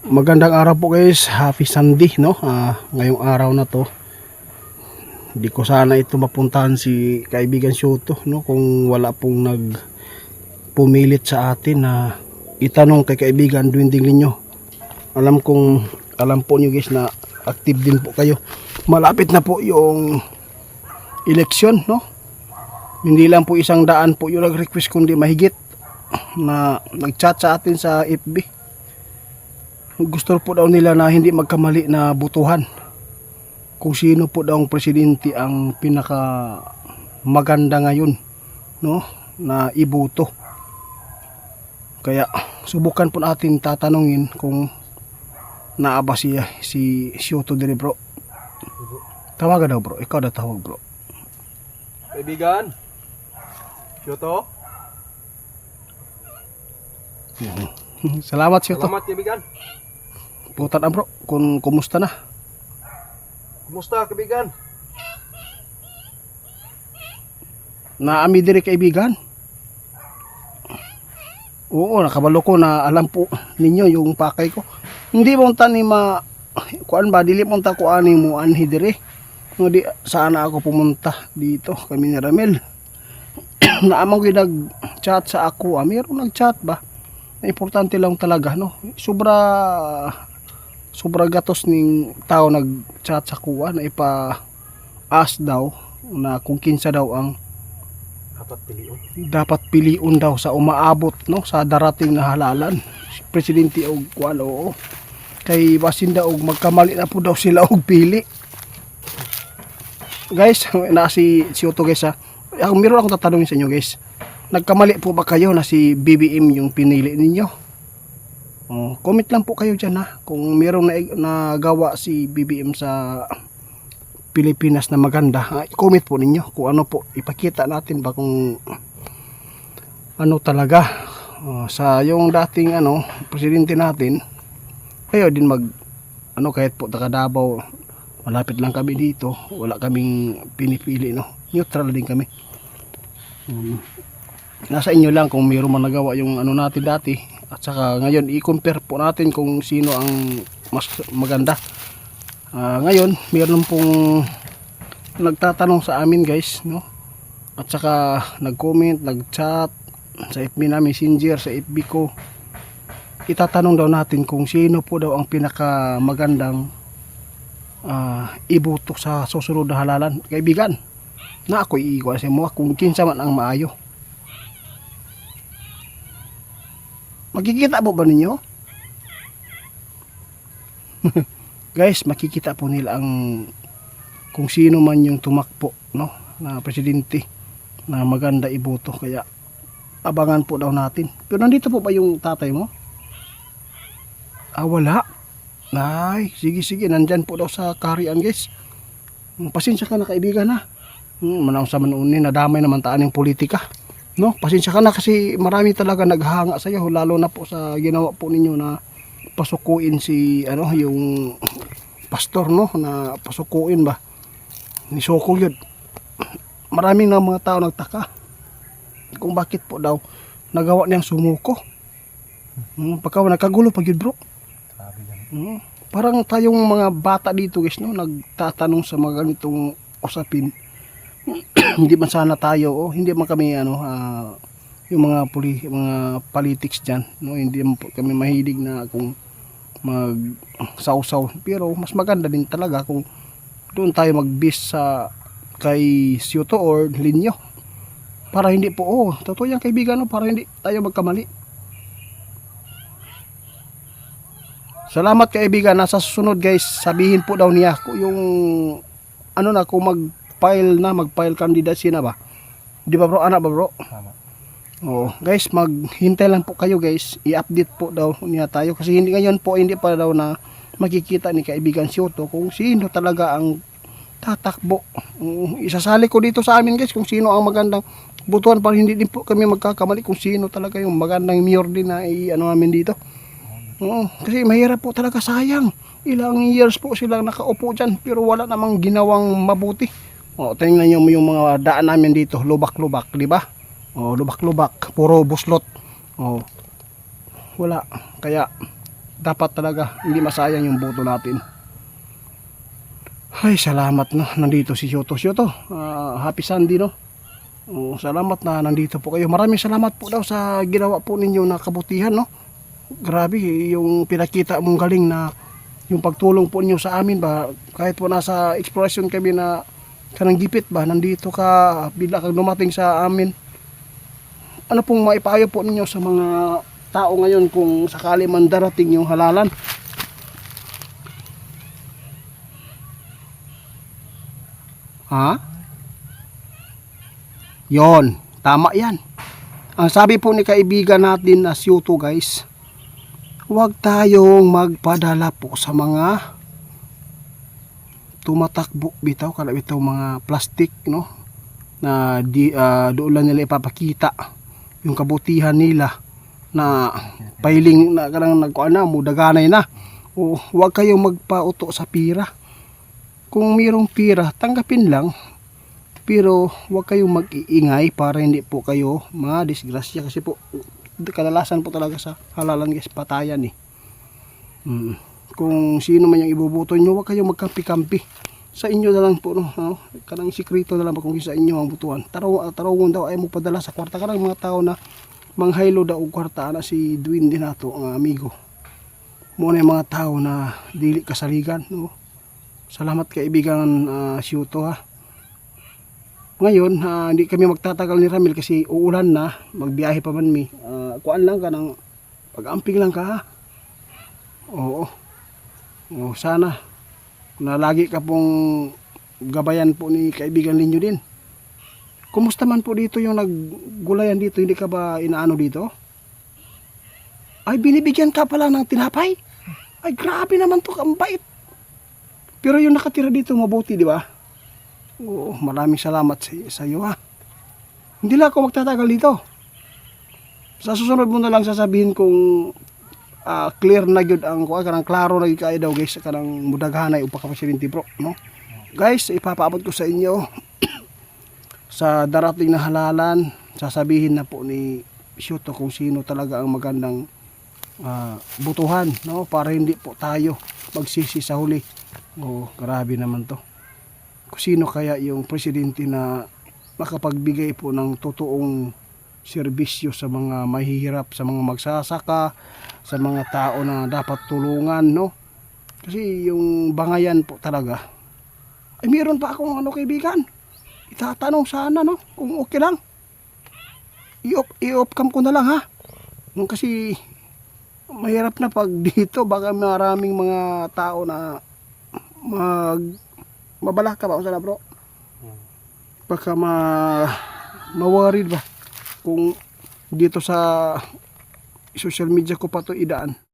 Magandang araw po guys, happy Sunday no. Ngayong araw na to, hindi ko sana ito mapuntahan si kaibigan Shoto no, kung wala pong nagpumilit sa atin na itanong kay kaibigan Dwinding Linyo. Alam po nyo guys na active din po kayo. Malapit na po yung eleksyon no. Hindi lang po 100 po yung nag-request, kundi mahigit na nag-chat sa atin sa FB. Gusto po daw nila na hindi magkamali na butuhan kung sino po daw ang presidente ang pinaka maganda ngayon no, na iboto. Kaya subukan po natin tatanungin kung naaba si Shoto dire bro. Tawagan daw bro, ikaw na tawag bro. Kaibigan Shoto. Salamat Shoto. Salamat kaibigan. Putan na bro, kumusta na? Kumusta kaibigan? Naami dire kaibigan? Oo, nakabalo ko na alam po ninyo yung pakay ko. Hindi mo ni kuan ba, dili mo ta kuani mo anhi dire. Di sana ako pumunta dito kami ni Ramel. Naamang ko nag-chat sa ako, mayroon nag-chat ba? Na importante lang talaga no. Sobra gatos ning tao nag-chat sa kuha na ipa-ask daw na kung kinsa daw ang dapat piliun daw sa umaabot no sa darating na halalan. Presidente og kuan oo. Kay basin daw og magkamali na po daw sila og pili. Guys, na si Shoto guys ha. Meron akong tatanungin sa inyo guys. Nagkamali po ba kayo na si BBM yung pinili ninyo? Comment lang po kayo dyan ha, kung mayroong nagawa si BBM sa Pilipinas na maganda. Comment po ninyo kung ano po, ipakita natin ba kung ano talaga sa yung dating presidente natin. Kayo din kahit po taga Davao, malapit lang kami dito, wala kaming pinipili no, neutral din kami. Nasa inyo lang kung mayroong man nagawa yung natin dati. At saka ngayon i-compare po natin kung sino ang mas maganda. Ngayon mayroon pong nagtatanong sa amin guys no. At saka nag-comment, nag-chat sa FB na Messenger, sa FB ko. Itatanong daw natin kung sino po daw ang pinaka magandang iboto sa susunod na halalan. Kaibigan, na ako iikuha sa mo kung kinsa man ang maayo. Makikita po ba ninyo? Guys, makikita po nila ang kung sino man yung tumakbo no, na presidente na maganda iboto. Kaya abangan po daw natin. Pero nandito po ba yung tatay mo? Wala. Ay, sige, nandyan po daw sa karian guys. Pasensya ka na kaibigan ha. Manang sa manunin, nadamay naman taan yung politika. No, pasensya ka na kasi marami talaga naghanga sa iyo, lalo na po sa ginawa po ninyo na pasukuin si yung pastor no, na pasukuin ba ni Soko yun. Maraming na mga tao nagtaka kung bakit po daw nagawa niyang sumuko. Pagka nagkagulo pag yun bro. Parang tayong mga bata dito guys no, nagtatanong sa mga ganitong usapin. Hindi man sana tayo hindi man kami yung mga politics diyan no, hindi man kami mahilig na kung mag-sausaw, pero mas maganda din talaga kung doon tayo mag-base sa kay Shoto or Linyo para hindi po totoo yan kaibigan no, para hindi tayo magkamali. Salamat kaibigan. Nasa susunod guys, sabihin po daw niya yung kung mag-file candidacy na ba? Di ba bro? Ba bro? Tama. Guys, maghintay lang po kayo guys. I-update po daw niya tayo. Kasi hindi pa daw na makikita ni kaibigan Shoto kung sino talaga ang tatakbo. Isasali ko dito sa amin guys kung sino ang magandang butuan para hindi din po kami magkakamali kung sino talaga yung magandang mayor din na namin dito. Kasi mahirap po talaga, sayang. Ilang years po silang nakaupo dyan pero wala namang ginawang mabuti. Tingnan nyo yung mga daan namin dito, lubak-lubak, di ba? Lubak-lubak, puro buslot. Wala. Kaya dapat talaga hindi masayang yung boto natin. Ay, salamat no, nandito si Shoto. Shoto, happy Sunday no. Salamat na nandito po kayo. Maraming salamat po daw sa ginawa po ninyo na kabutihan no. Grabe yung pinakita mong galing na yung pagtulong po ninyo sa amin ba, kahit po nasa exploration kami na kanang gipit ba, nandito ka, bigla kang dumating sa amin. Ano pong maipayo po ninyo sa mga tao ngayon kung sakali man darating yung halalan? Ha? Yon, tama yan. Ang sabi po ni kaibigan natin na Shoto guys, huwag tayong magpadala po sa mga tumatakbo bitaw, kada bitaw mga plastic no, na doon lang nila ipapakita yung kabutihan nila na pailing na kanang nagkuan na mudaganay na. O huwag kayong magpauto sa pira. Kung mayroong pira, tanggapin lang. Pero huwag kayong mag-iingay para hindi po kayo madisgrasya. Kasi po, kadalasan po talaga sa halalan guys, patayan eh. Kung sino man yung ibubuto nyo, huwag kayong magkampi-kampi. Sa inyo na lang po, no? Kanang sikrito na lang po kung sa inyo ang butuan. Tarawon daw ay mo padala sa kwarta. Kanang mga tao na manghaylo daw og kwarta na si Dwayne din nato, ang amigo. Muna yung mga tao na dili kasaligan, no? Salamat kaibigan Shoto ha. Ngayon, hindi kami magtatagal ni Ramil kasi uulan na, magbiyahe pa man mi. Kuan lang ka ng pag-amping lang ka ha. Oo. Sana na lagi ka pong gabayan po ni kaibigan ninyo din. Kumusta man po dito yung naggulayan dito? Hindi ka ba inaano dito? Ay, binibigyan ka pala ng tinapay? Ay, grabe naman to, ang bait. Pero yung nakatira dito mabuti, di ba? Oo, maraming salamat sa iyo ha. Hindi lang ako magtatagal dito. Sa susunod mo na lang sasabihin kung clear na gyud ang kanang klaro na gyud kay daw guys, kanang mudaghanay upa ka presidente bro, no? Guys, ipapaabot ko sa inyo sa darating na halalan, sasabihin na po ni Shoto kung sino talaga ang magandang butuhan, no? Para hindi po tayo magsisi sa huli. Oh, grabe naman to. Kung sino kaya yung presidente na makapagbigay po ng totoong serbisyo sa mga mahihirap, sa mga magsasaka, sa mga tao na dapat tulungan, no? Kasi yung bangayan po talaga. Ay, meron pa akong kaibigan. Itatanong sana, no? Kung okay lang. I-off cam ko na lang, ha? Nung kasi mahirap na pag dito, baka maraming mga tao na mabalaka ba sana bro, baka ma-worried ba kung dito sa social media ko pa to idaan.